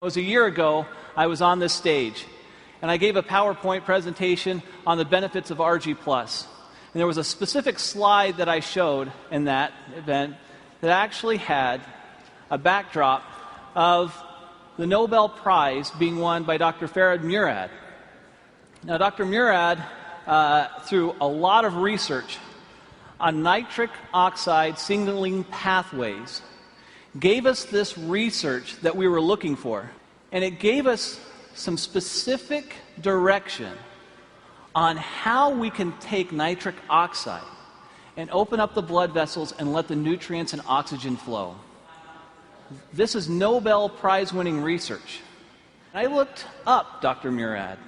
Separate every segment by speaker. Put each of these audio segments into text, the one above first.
Speaker 1: It was a year ago, I was on this stage, and I gave a PowerPoint presentation on the benefits of ARGI+. And there was a specific slide that I showed in that event that actually had a backdrop of the Nobel Prize being won by Dr. Ferid Murad. Now, Dr. Murad, through a lot of research on nitric oxide signaling pathways, gave us this research that we were looking for. And it gave us some specific direction on how we can take nitric oxide and open up the blood vessels and let the nutrients and oxygen flow. This is Nobel Prize-winning research. I looked up Dr. Murad,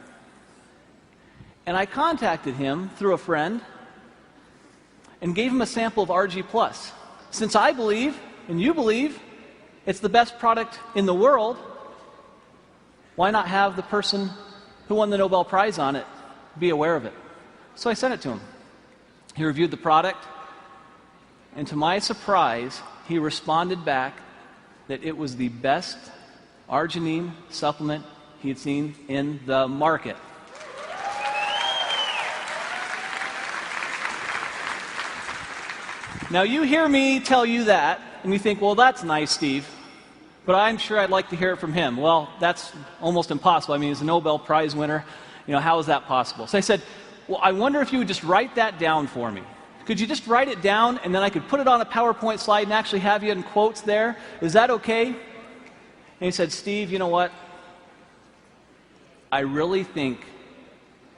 Speaker 1: and I contacted him through a friend and gave him a sample of ARGI+. Since I believe, and you believe, it's the best product in the world, why not have the person who won the Nobel Prize on it be aware of it? So I sent it to him. He reviewed the product, and to my surprise, he responded back that it was the best arginine supplement he had seen in the market. Now, you hear me tell you that, and you think, well, that's nice, Steve, but I'm sure I'd like to hear it from him. Well, that's almost impossible. I mean, he's a Nobel Prize winner. You know, how is that possible? So I said, well, I wonder if you would just write that down for me. Could you just write it down, and then I could put it on a PowerPoint slide and actually have you in quotes there? Is that okay? And he said, Steve, you know what? I really think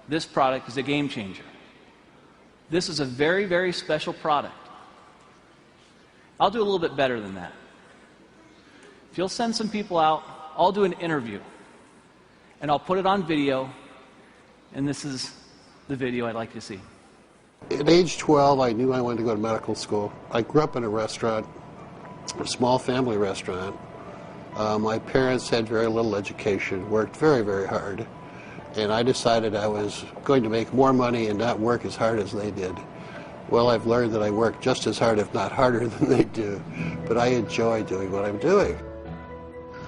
Speaker 1: this product is a game changer. This is a very, very special product. I'll do a little bit better than that. If you'll send some people out, I'll do an interview, and I'll put it on video, and this is the video I'd like to see.
Speaker 2: At age 12, I knew I wanted to go to medical school. I grew up in a restaurant, a small family restaurant. My parents had very little education, worked very, very hard, and I decided I was going to make more money and not work as hard as they did. Well, I've learned that I work just as hard, if not harder, than they do, but I enjoy doing what I'm doing.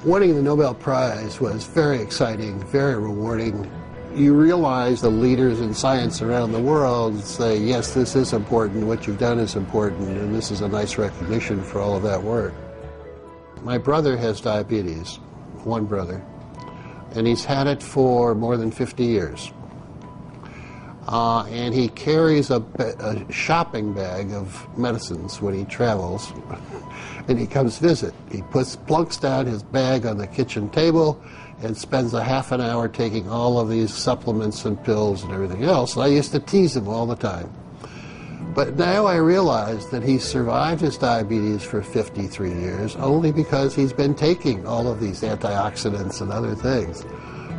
Speaker 2: Winning the Nobel Prize was very exciting, very rewarding. You realize the leaders in science around the world say, yes, this is important, what you've done is important, and this is a nice recognition for all of that work. My brother has diabetes, one brother, and he's had it for more than 50 years. And he carries a shopping bag of medicines when he travels, and he comes visit. He plunks down his bag on the kitchen table and spends a half an hour taking all of these supplements and pills and everything else. And I used to tease him all the time. But now I realize that he survived his diabetes for 53 years only because he's been taking all of these antioxidants and other things.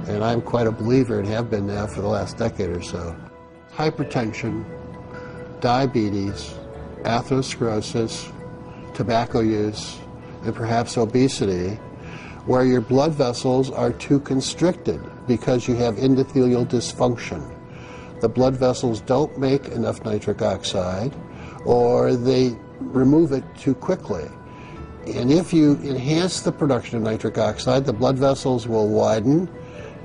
Speaker 2: And I'm quite a believer and have been now for the last decade or so. Hypertension, diabetes, atherosclerosis, tobacco use, and perhaps obesity, where your blood vessels are too constricted because you have endothelial dysfunction. The blood vessels don't make enough nitric oxide, or they remove it too quickly. And if you enhance the production of nitric oxide, the blood vessels will widen,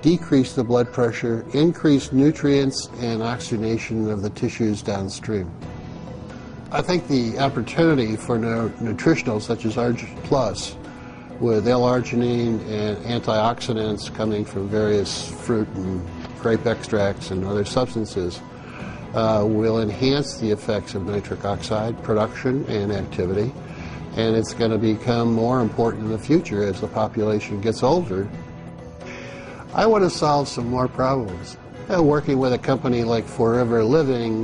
Speaker 2: decrease the blood pressure, increase nutrients and oxygenation of the tissues downstream. I think the opportunity for nutritionals such as ARGI+, with L-arginine and antioxidants coming from various fruit and grape extracts and other substances, will enhance the effects of nitric oxide production and activity, and it's going to become more important in the future as the population gets older. I want to solve some more problems. Working with a company like Forever Living,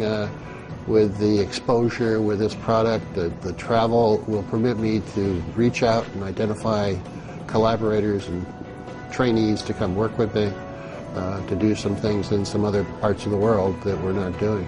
Speaker 2: with the exposure with this product, the travel will permit me to reach out and identify collaborators and trainees to come work with me, to do some things in some other parts of the world that we're not doing.